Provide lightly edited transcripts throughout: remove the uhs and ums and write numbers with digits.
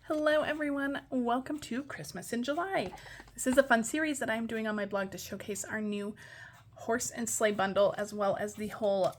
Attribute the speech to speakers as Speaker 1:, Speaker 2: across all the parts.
Speaker 1: Hello everyone, welcome to Christmas in July. This is a fun series that I'm doing on my blog to showcase our new horse and sleigh bundle, as well as the whole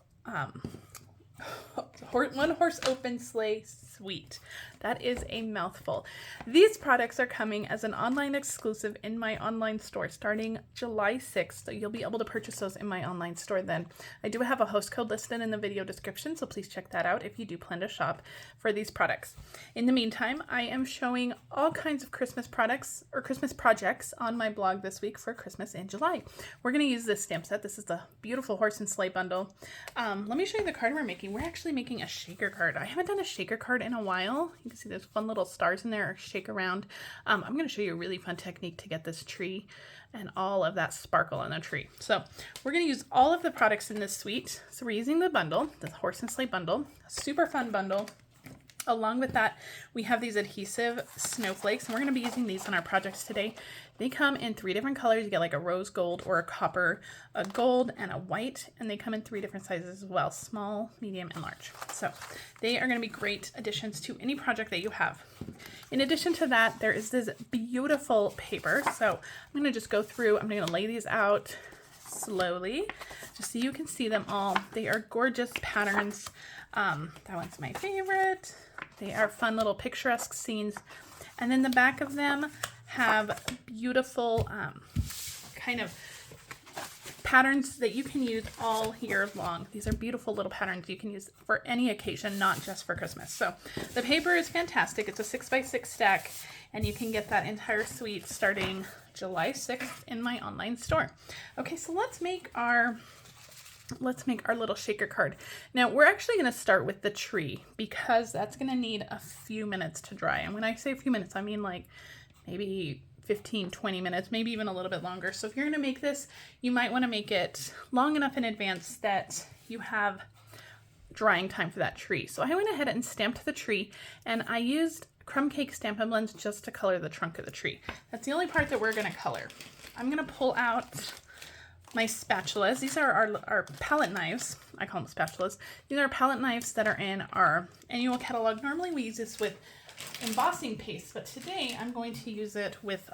Speaker 1: one horse open sleigh suite. That is a mouthful. These products are coming as an online exclusive in my online store starting July 6th. So you'll be able to purchase those in my online store then. I do have a host code listed in the video description, so please check that out if you do plan to shop for these products. In the meantime, I am showing all kinds of Christmas products or Christmas projects on my blog this week for Christmas in July. We're going to use this stamp set. This is the beautiful horse and sleigh bundle. Let me show you the card we're making. We're actually making a shaker card. I haven't done a shaker card in a while. You can see there's fun little stars in there, shake around. I'm going to show you a really fun technique to get this tree and all of that sparkle on the tree. So we're going to use all of the products in this suite. So we're using the bundle, the horse and sleigh bundle, a super fun bundle. Along with that, we have these adhesive snowflakes, and we're going to be using these on our projects today. They come in 3 different colors. You get like a rose gold or a copper, a gold, and a white, and they come in 3 different sizes as well, small, medium, and large. So they are going to be great additions to any project that you have. In addition to that, there is this beautiful paper. So I'm going to just go through, I'm going to lay these out slowly just so you can see them all. They are gorgeous patterns. That one's my favorite. They are fun little picturesque scenes. And then the back of them have beautiful kind of patterns that you can use all year long. These are beautiful little patterns you can use for any occasion, not just for Christmas. So the paper is fantastic. It's a 6x6 stack, and you can get that entire suite starting July 6th in my online store. Okay, so let's make our little shaker card. Now we're actually going to start with the tree because that's going to need a few minutes to dry. And when I say a few minutes, I mean like maybe 15-20 minutes, maybe even a little bit longer. So if you're going to make this, you might want to make it long enough in advance that you have drying time for that tree. So I went ahead and stamped the tree, and I used crumb cake Stampin' Blends just to color the trunk of the tree. That's the only part that we're going to color. I'm going to pull out my spatulas. These are our palette knives. I call them spatulas. These are palette knives that are in our annual catalog. Normally we use this with embossing paste, but today I'm going to use it with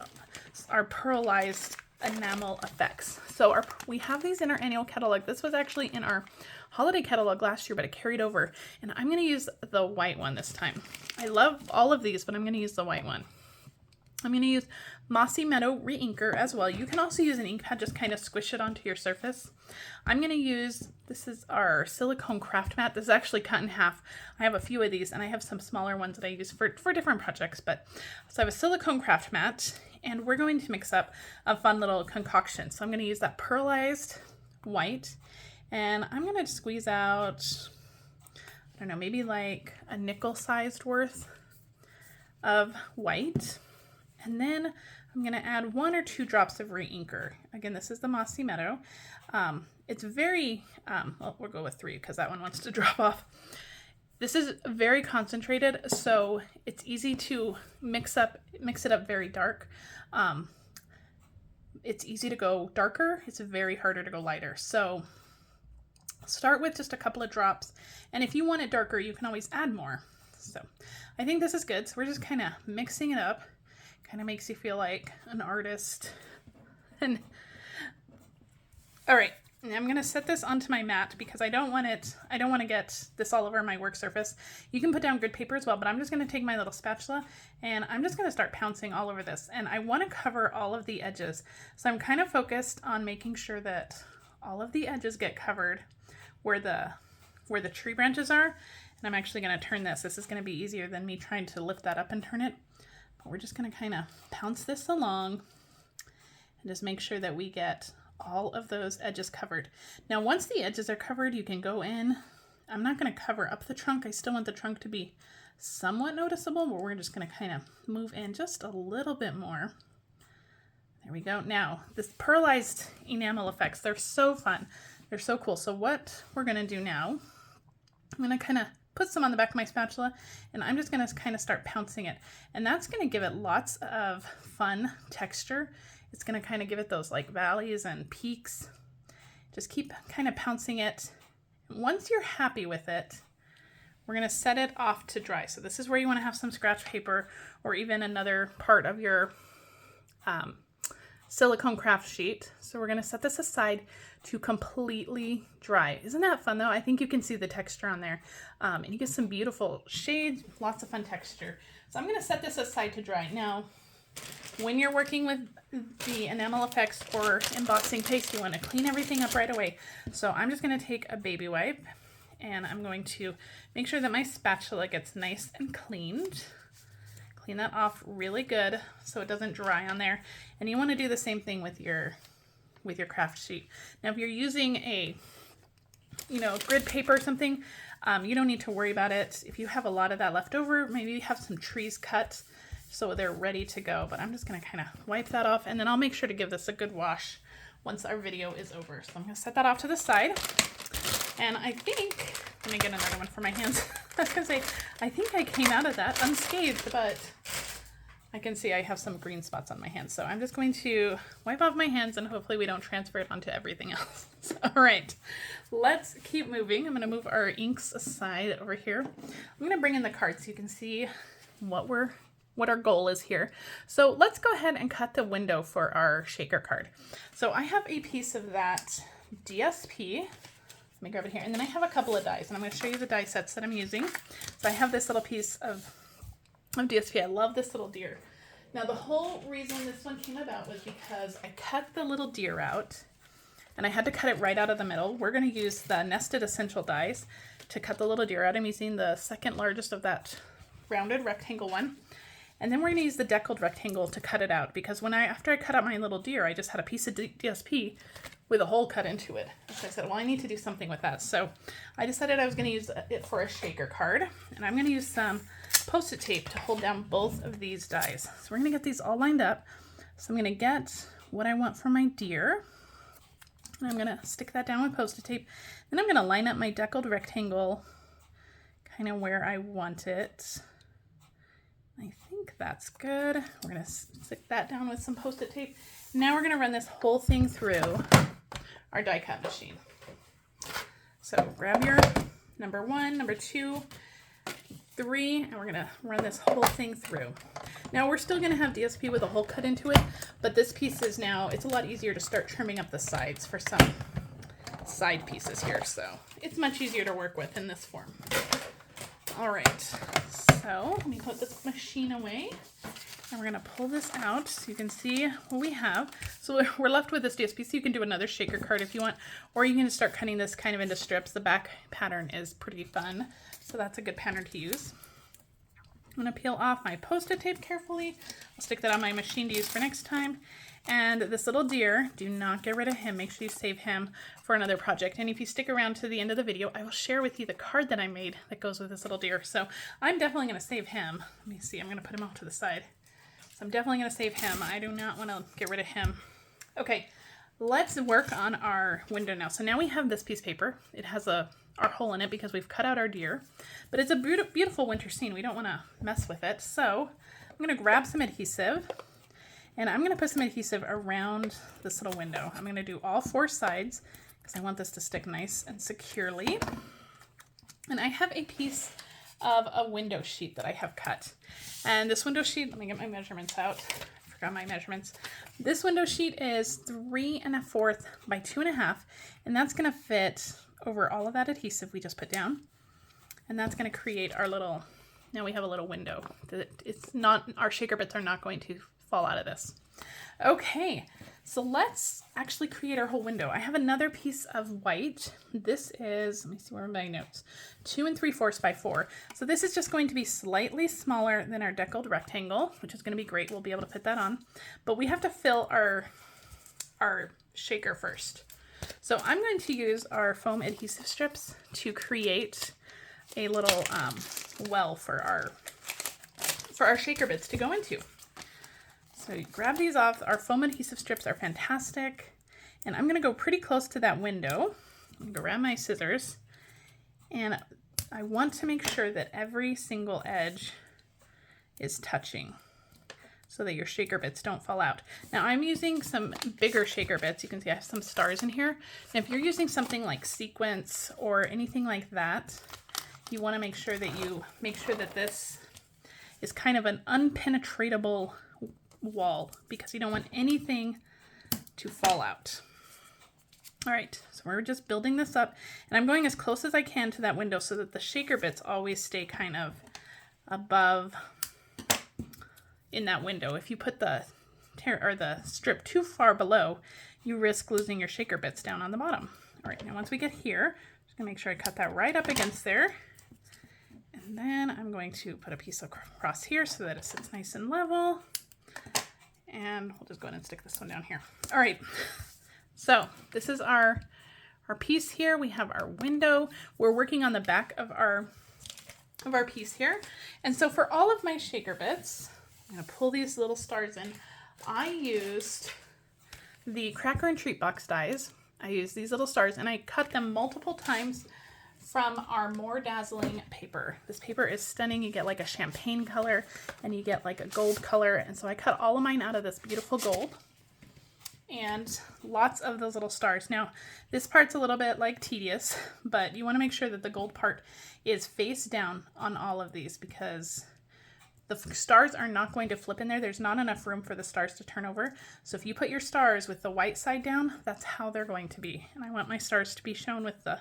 Speaker 1: our Pearlized Enamel Effects. So we have these in our annual catalog. This was actually in our holiday catalog last year, but it carried over, and I'm going to use the white one this time. I love all of these, but I'm going to use the white one. I'm going to use Mossy Meadow Reinker as well. You can also use an ink pad, just kind of squish it onto your surface. I'm going to use, this is our silicone craft mat. This is actually cut in half. I have a few of these, and I have some smaller ones that I use for different projects. But so I have a silicone craft mat, and we're going to mix up a fun little concoction. So I'm going to use that pearlized white, and I'm going to squeeze out, I don't know, maybe like a nickel-sized worth of white. And then I'm going to add 1 or 2 drops of reinker. Again, this is the Mossy Meadow. It's very, well, we'll go with 3 because that one wants to drop off. This is very concentrated, so it's easy to mix it up very dark. It's easy to go darker. It's very harder to go lighter. So start with just a couple of drops. And if you want it darker, you can always add more. So I think this is good. So we're just kind of mixing it up. Kind of makes you feel like an artist. And all right, and I'm going to set this onto my mat because I don't want to get this all over my work surface. You can put down grid paper as well, but I'm just going to take my little spatula and I'm just going to start pouncing all over this. And I want to cover all of the edges. So I'm kind of focused on making sure that all of the edges get covered where the tree branches are. And I'm actually going to turn this. This is going to be easier than me trying to lift that up and turn it. But we're just going to kind of pounce this along and just make sure that we get all of those edges covered. Now, once the edges are covered, you can go in. I'm not going to cover up the trunk. I still want the trunk to be somewhat noticeable, but we're just going to kind of move in just a little bit more. There we go. Now, this Pearlized Enamel Effects, they're so fun. They're so cool. So what we're going to do now, I'm going to kind of put some on the back of my spatula, and I'm just going to kind of start pouncing it. And that's going to give it lots of fun texture. It's going to kind of give it those like valleys and peaks. Just keep kind of pouncing it. Once you're happy with it, we're going to set it off to dry. So this is where you want to have some scratch paper or even another part of your silicone craft sheet. So we're going to set this aside to completely dry. Isn't that fun though? I think you can see the texture on there, and you get some beautiful shades, lots of fun texture. So I'm going to set this aside to dry. Now, when you're working with the enamel effects or embossing paste, you want to clean everything up right away. So I'm just going to take a baby wipe and I'm going to make sure that my spatula gets nice and cleaned. Clean that off really good so it doesn't dry on there. And you want to do the same thing with your craft sheet. Now, if you're using a, grid paper or something, you don't need to worry about it. If you have a lot of that left over, maybe you have some trees cut so they're ready to go. But I'm just going to kind of wipe that off, and then I'll make sure to give this a good wash once our video is over. So I'm going to set that off to the side. And I think, let me get another one for my hands. I was going to say, I think I came out of that unscathed, but I can see I have some green spots on my hands. So I'm just going to wipe off my hands and hopefully we don't transfer it onto everything else. All right, let's keep moving. I'm going to move our inks aside over here. I'm going to bring in the cards so you can see what our goal is here. So let's go ahead and cut the window for our shaker card. So I have a piece of that DSP. Let me grab it here. And then I have a couple of dies, and I'm going to show you the die sets that I'm using. So I have this little piece of DSP. I love this little deer. Now, the whole reason this one came about was because I cut the little deer out, and I had to cut it right out of the middle. We're going to use the Nested Essential dies to cut the little deer out. I'm using the second largest of that rounded rectangle one. And then we're going to use the Deckled Rectangle to cut it out, because after I cut out my little deer, I just had a piece of DSP with a hole cut into it. So I said, well, I need to do something with that. So I decided I was going to use it for a shaker card, and I'm going to use some Post-it tape to hold down both of these dies. So we're going to get these all lined up. So I'm going to get what I want for my deer, and I'm going to stick that down with Post-it tape. Then I'm going to line up my Deckled Rectangle kind of where I want it. I think that's good. We're going to stick that down with some Post-it tape. Now we're going to run this whole thing through our die cut machine. So grab your number 1, number 2, 3, and we're going to run this whole thing through. Now we're still going to have DSP with a hole cut into it, but this piece is now, it's a lot easier to start trimming up the sides for some side pieces here. So it's much easier to work with in this form. All right, so let me put this machine away, and we're going to pull this out so you can see what we have. So we're left with this DSP, so you can do another shaker card if you want, or you can just start cutting this kind of into strips. The back pattern is pretty fun, so that's a good pattern to use. I'm going to peel off my Post-it tape carefully. I'll stick that on my machine to use for next time. And this little deer, do not get rid of him. Make sure you save him for another project. And if you stick around to the end of the video, I will share with you the card that I made that goes with this little deer. So I'm definitely going to save him. Let me see, I'm going to put him off to the side. So I'm definitely going to save him. I do not want to get rid of him. Okay, let's work on our window now. So now we have this piece of paper. It has our hole in it because we've cut out our deer. But it's a beautiful winter scene. We don't want to mess with it. So I'm going to grab some adhesive. And I'm going to put some adhesive around this little window. I'm going to do all 4 sides because I want this to stick nice and securely. And I have a piece of a window sheet that I have cut. And this window sheet, let me get my measurements out. I forgot my measurements. This window sheet is 3 1/4 by 2 1/2. And that's going to fit over all of that adhesive we just put down. And that's going to create our little, now we have a little window. It's not, our shaker bits are not going to fall out of this. Okay, so let's actually create our whole window. I have another piece of white. This is, let me see, where are my notes? 2 3/4 by 4. So this is just going to be slightly smaller than our Deckled Rectangle, which is going to be great. We'll be able to put that on. But we have to fill our shaker first. So I'm going to use our foam adhesive strips to create a little well for our shaker bits to go into. So you grab these off. Our foam adhesive strips are fantastic. And I'm going to go pretty close to that window. I'm going to grab my scissors. And I want to make sure that every single edge is touching so that your shaker bits don't fall out. Now I'm using some bigger shaker bits. You can see I have some stars in here. And if you're using something like sequins or anything like that, you want to make sure that this is kind of an unpenetratable wall because you don't want anything to fall out. All right, so we're just building this up, and I'm going as close as I can to that window so that the shaker bits always stay kind of above in that window. If you put the strip too far below, you risk losing your shaker bits down on the bottom. All right, now once we get here, I'm just gonna make sure I cut that right up against there. And then I'm going to put a piece across here so that it sits nice and level. And we'll just go ahead and stick this one down here. All right, so this is our piece here. We have our window. We're working on the back of our piece here. And so for all of my shaker bits, I'm gonna pull these little stars in. I used the Cracker and Treat Box dies. I used these little stars and I cut them multiple times from our More Dazzling paper. This paper is stunning. You get like a champagne color and you get like a gold color. And so I cut all of mine out of this beautiful gold and lots of those little stars. Now, this part's a little bit like tedious, but you want to make sure that the gold part is face down on all of these because the stars are not going to flip in there. There's not enough room for the stars to turn over. So if you put your stars with the white side down, that's how they're going to be. And I want my stars to be shown with the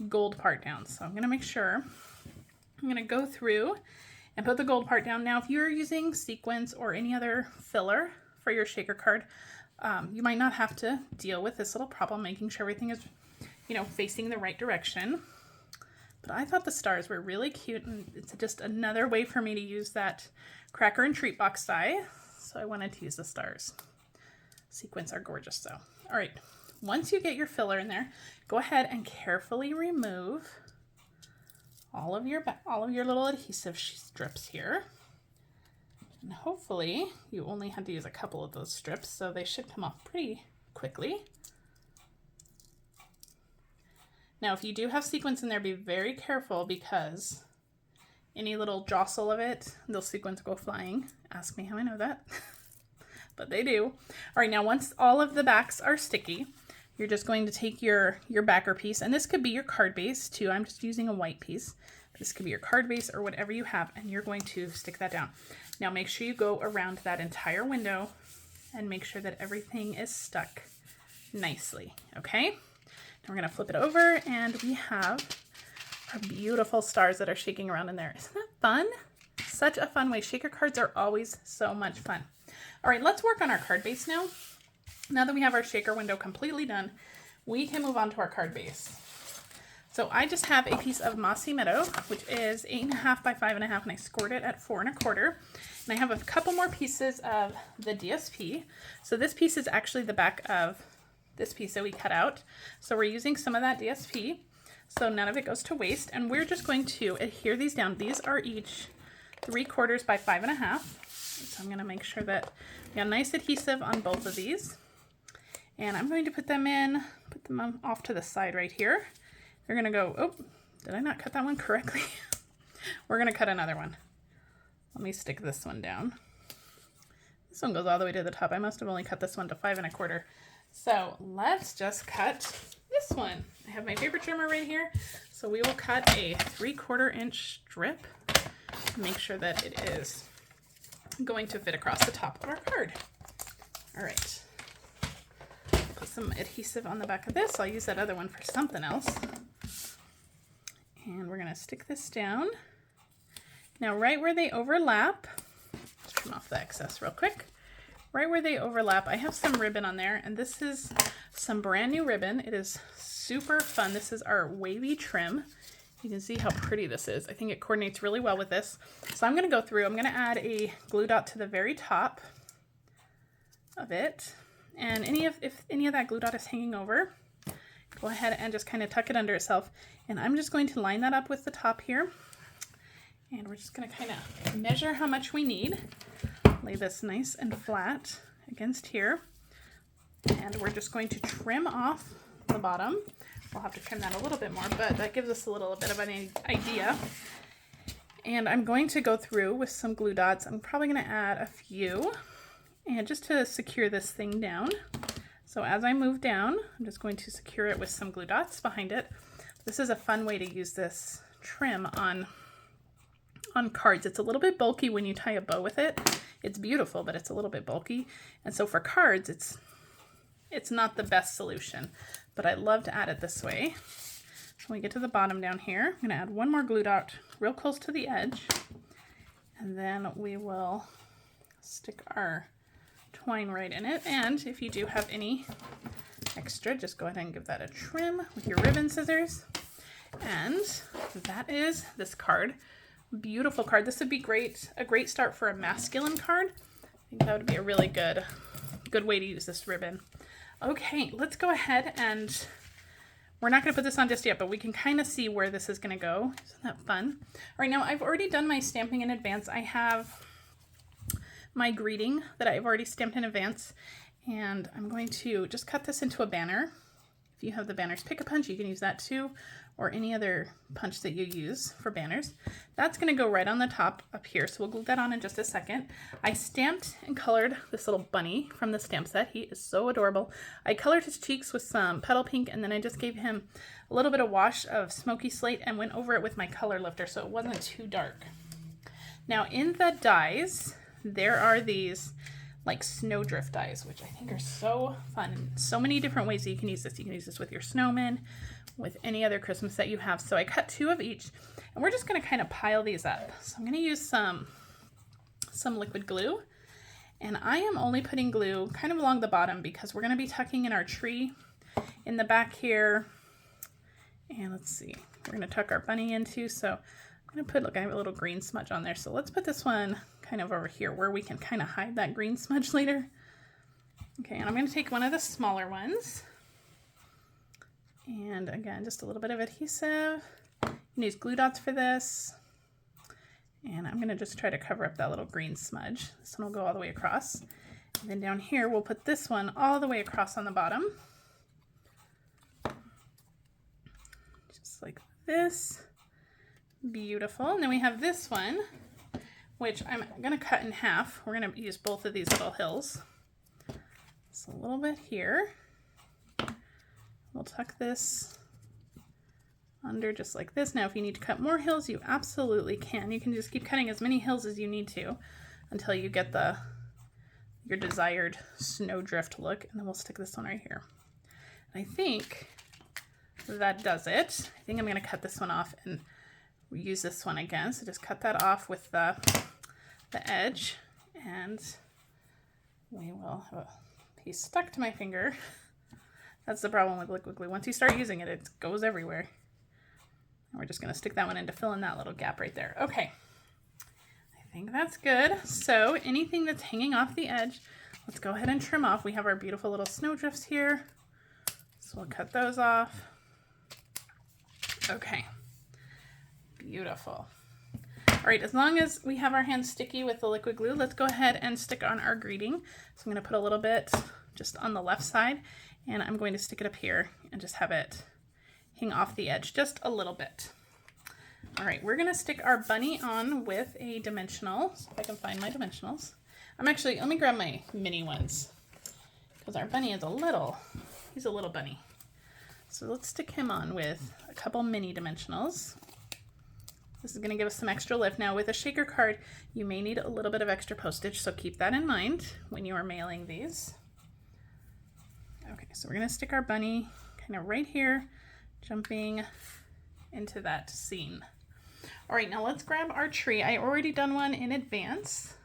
Speaker 1: gold part down. So I'm gonna make sure, I'm gonna go through and put the gold part down. Now, if you're using sequins or any other filler for your shaker card, you might not have to deal with this little problem, making sure everything is, facing the right direction. But I thought the stars were really cute, and it's just another way for me to use that Cracker and Treat Box die. So I wanted to use the stars. Sequins are gorgeous though. All right, once you get your filler in there, go ahead and carefully remove all of your little adhesive strips here. And hopefully you only had to use a couple of those strips, so they should come off pretty quickly. Now, if you do have sequins in there, be very careful because any little jostle of it, those sequins go flying. Ask me how I know that, but they do. All right, now once all of the backs are sticky, you're just going to take your backer piece, and this could be your card base too. I'm just using a white piece. This could be your card base or whatever you have, and you're going to stick that down. Now make sure you go around that entire window and make sure that everything is stuck nicely, okay? Now we're gonna flip it over and we have our beautiful stars that are shaking around in there. Isn't that fun? Such a fun way. Shaker cards are always so much fun. All right, let's work on our card base now. Now that we have our shaker window completely done, we can move on to our card base. So I just have a piece of Mossy Meadow, which is 8.5 by 5.5, and I scored it at 4.25. And I have a couple more pieces of the DSP. So this piece is actually the back of this piece that we cut out. So we're using some of that DSP, so none of it goes to waste. And we're just going to adhere these down. These are each 3/4 by 5.5. So I'm gonna make sure that we have nice adhesive on both of these. And I'm going to put them off to the side right here. They're gonna go, oh, did I not cut that one correctly? We're gonna cut another one. Let me stick this one down. This one goes all the way to the top. I must have only cut this one to 5.25. So let's just cut this one. I have my paper trimmer right here. So we will cut a 3/4 inch strip to make sure that it is going to fit across the top of our card. All right. Put some adhesive on the back of this. I'll use that other one for something else. And we're gonna stick this down. Now right where they overlap, let's trim off the excess real quick. Right where they overlap, I have some ribbon on there, and this is some brand new ribbon. It is super fun. This is our wavy trim. You can see how pretty this is. I think it coordinates really well with this. So I'm gonna go through, I'm gonna add a glue dot to the very top of it. And if any of that glue dot is hanging over, go ahead and just kind of tuck it under itself. And I'm just going to line that up with the top here. And we're just gonna kind of measure how much we need. Lay this nice and flat against here. And we're just going to trim off the bottom. We'll have to trim that a little bit more, but that gives us a little bit of an idea. And I'm going to go through with some glue dots. I'm probably gonna add a few, and just to secure this thing down. So as I move down, I'm just going to secure it with some glue dots behind it. This is a fun way to use this trim on cards. It's a little bit bulky when you tie a bow with it. It's beautiful, but it's a little bit bulky. And so for cards, it's not the best solution, but I love to add it this way. So when we get to the bottom down here, I'm gonna add one more glue dot real close to the edge, and then we will stick our twine right in it. And if you do have any extra, just go ahead and give that a trim with your ribbon scissors. And that is this card. Beautiful card. This would be a great start for a masculine card. I think that would be a really good way to use this ribbon. Okay, let's go ahead, and we're not going to put this on just yet, but we can kind of see where this is going to go. Isn't that fun? All right, now I've already done my stamping in advance. I have my greeting that I've already stamped in advance, and I'm going to just cut this into a banner. If you have the banners Pick-a-Punch, you can use that too, or any other punch that you use for banners. That's going to go right on the top up here, so we'll glue that on in just a second. I stamped and colored this little bunny from the stamp set. He is so adorable. I colored his cheeks with some petal pink, and then I just gave him a little bit of wash of smoky slate and went over it with my color lifter so it wasn't too dark. Now in the dies, there are these like snowdrift dies, which I think are so fun. So many different ways that you can use this. You can use this with your snowmen, with any other Christmas that you have. So I cut 2 of each, and we're just going to kind of pile these up. So I'm going to use some liquid glue, and I am only putting glue kind of along the bottom because we're going to be tucking in our tree in the back here. And let's see, we're going to tuck our bunny in too. So I'm going to put like a little green smudge on there. So let's put this one kind of over here where we can kind of hide that green smudge later. Okay, and I'm going to take one of the smaller ones. And again, just a little bit of adhesive. You use glue dots for this. And I'm going to just try to cover up that little green smudge. This one will go all the way across. And then down here, we'll put this one all the way across on the bottom. Just like this. Beautiful. And then we have this one, which I'm going to cut in half. We're going to use both of these little hills. Just a little bit here. We'll tuck this under just like this. Now, if you need to cut more hills, you absolutely can. You can just keep cutting as many hills as you need to until you get your desired snowdrift look. And then we'll stick this one right here. And I think that does it. I think I'm going to cut this one off and use this one again. So just cut that off with the edge, and we will have a piece stuck to my finger. That's the problem with liquid glue. Once you start using it, it goes everywhere. And we're just going to stick that one in to fill in that little gap right there. Okay, I think that's good. So anything that's hanging off the edge, let's go ahead and trim off. We have our beautiful little snowdrifts here, so we'll cut those off. Okay, beautiful. All right, as long as we have our hands sticky with the liquid glue, let's go ahead and stick on our greeting. So I'm going to put a little bit just on the left side, and I'm going to stick it up here and just have it hang off the edge just a little bit. All right, we're going to stick our bunny on with a dimensional. So if I can find my dimensionals. Let me grab my mini ones because our bunny is he's a little bunny. So let's stick him on with a couple mini dimensionals. This is going to give us some extra lift. Now with a shaker card, you may need a little bit of extra postage, so keep that in mind when you are mailing these. Okay, so we're going to stick our bunny kind of right here, jumping into that scene. All right, now let's grab our tree. I already done one in advance,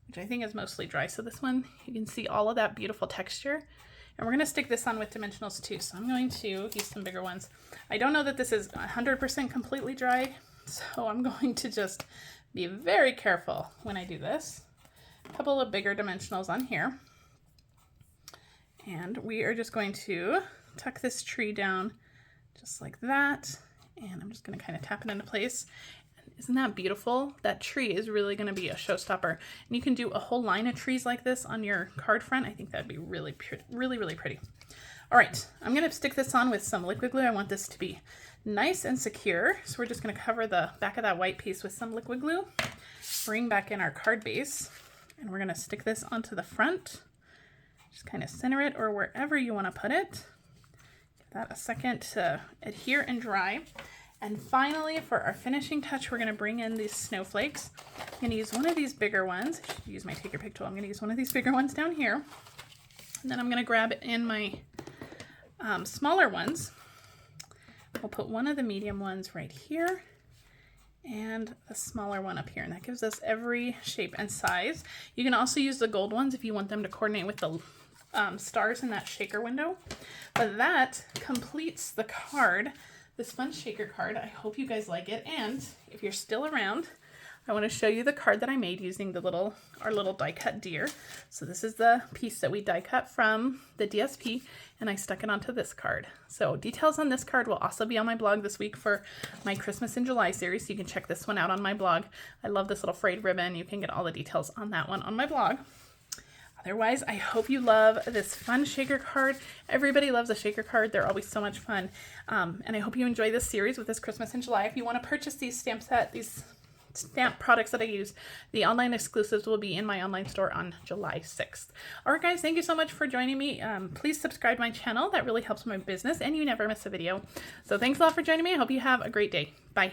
Speaker 1: which I think is mostly dry. So this one, you can see all of that beautiful texture. And we're going to stick this on with dimensionals too. So I'm going to use some bigger ones. I don't know that this is 100% completely dry, so I'm going to just be very careful when I do this. A couple of bigger dimensionals on here. And we are just going to tuck this tree down just like that. And I'm just going to kind of tap it into place. And isn't that beautiful? That tree is really going to be a showstopper. And you can do a whole line of trees like this on your card front. I think that'd be really pretty. All right, I'm going to stick this on with some liquid glue. I want this to be nice and secure. So we're just going to cover the back of that white piece with some liquid glue. Bring back in our card base. And we're going to stick this onto the front. Just kind of center it or wherever you want to put it. Give that a second to adhere and dry. And finally, for our finishing touch, we're going to bring in these snowflakes. I'm going to use one of these bigger ones. I should use my take your pick tool. I'm going to use one of these bigger ones down here. And then I'm going to grab in my smaller ones. We'll put one of the medium ones right here and a smaller one up here. And that gives us every shape and size. You can also use the gold ones if you want them to coordinate with the stars in that shaker window. But that completes the card. This fun shaker card. I hope you guys like it. And if you're still around, I want to show you the card that I made using our little die cut deer. So this is the piece that we die cut from the DSP, and I stuck it onto this card. So details on this card will also be on my blog this week for my Christmas in July series. So you can check this one out on my blog. I love this little frayed ribbon. You can get all the details on that one on my blog. Otherwise, I hope you love this fun shaker card. Everybody loves a shaker card. They're always so much fun. And I hope you enjoy this series with this Christmas in July. If you want to purchase these these stamp products that I use, the online exclusives will be in my online store on July 6th. All right, guys, thank you so much for joining me. Please subscribe to my channel. That really helps my business, and you never miss a video. So thanks a lot for joining me. I hope you have a great day. Bye.